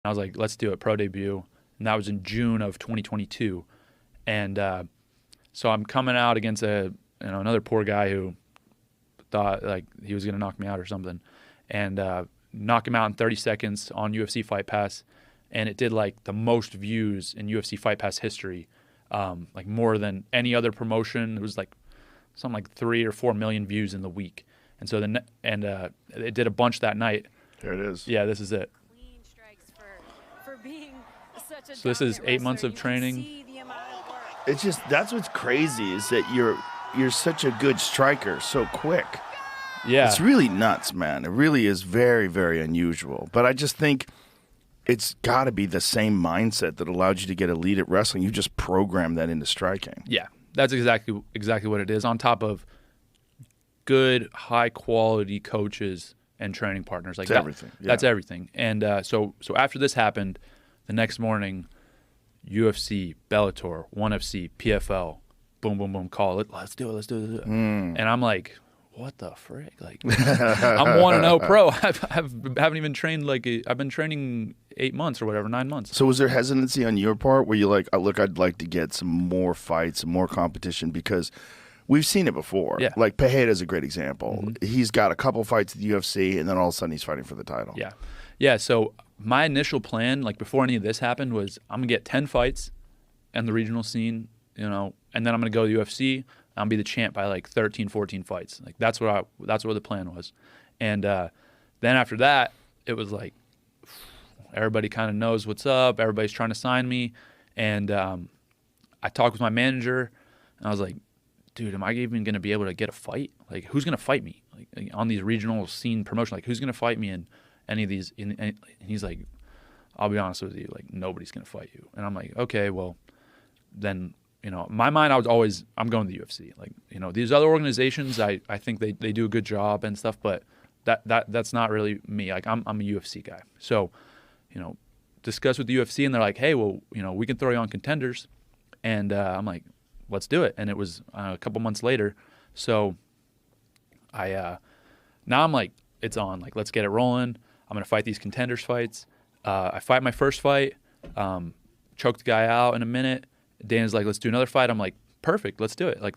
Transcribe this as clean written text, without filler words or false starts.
I was like, let's do it, pro debut. And that was in June of 2022. And so I'm coming out against another poor guy who thought like he was going to knock me out or something. And knock him out in 30 seconds on UFC Fight Pass. And it did like the most views in UFC Fight Pass history, like more than any other promotion. It was like something like 3 or 4 million views in the week. And so it did a bunch that night. Here it is. Yeah, this is it. Clean strikes for being such a So this is 8 months of You can training. see the amount of work. It's just, that's what's crazy is that you're such a good striker so quick. Yeah. It's really nuts, man. It really is very, very unusual. But I just think it's got to be the same mindset that allowed you to get elite at wrestling. You just program that into striking. Yeah, that's exactly what it is. On top of good, high quality coaches and training partners, like It's everything. Yeah. That's everything. And so after this happened, the next morning, UFC, Bellator, ONE FC, PFL, boom, boom, boom, call it. Let's do it. And I'm like, what the frick? Like, I'm 1-0 pro. I haven't even trained I've been training 8 months or whatever, 9 months. So was there hesitancy on your part where you're like, oh, look, I'd like to get some more fights, some more competition, because we've seen it before. Yeah. Like Pejeda's a great example. He's got a couple fights at the UFC, and then all of a sudden he's fighting for the title. Yeah. Yeah, so my initial plan, like before any of this happened, was I'm going to get 10 fights in the regional scene, and then I'm going to go to the UFC. I'll be the champ by like 13, 14 fights. Like that's what the plan was. And then after that, it was like everybody kind of knows what's up. Everybody's trying to sign me. And I talked with my manager, and I was like, dude, am I even going to be able to get a fight? Like, who's going to fight me? Like on these regional scene promotion, like who's going to fight me in any of these? And he's like, I'll be honest with you, like nobody's going to fight you. And I'm like, okay, well, then, in my mind, I'm going to the UFC. Like, these other organizations, I think they do a good job and stuff, but that's not really me. Like, I'm a UFC guy. So, discuss with the UFC, and they're like, hey, well, we can throw you on Contenders. And I'm like, let's do it. And it was a couple months later. So now I'm like, it's on. Like, let's get it rolling. I'm going to fight these Contenders fights. I fight my first fight, choke the guy out in a minute. Dana's like, let's do another fight. I'm like, perfect, let's do it. Like,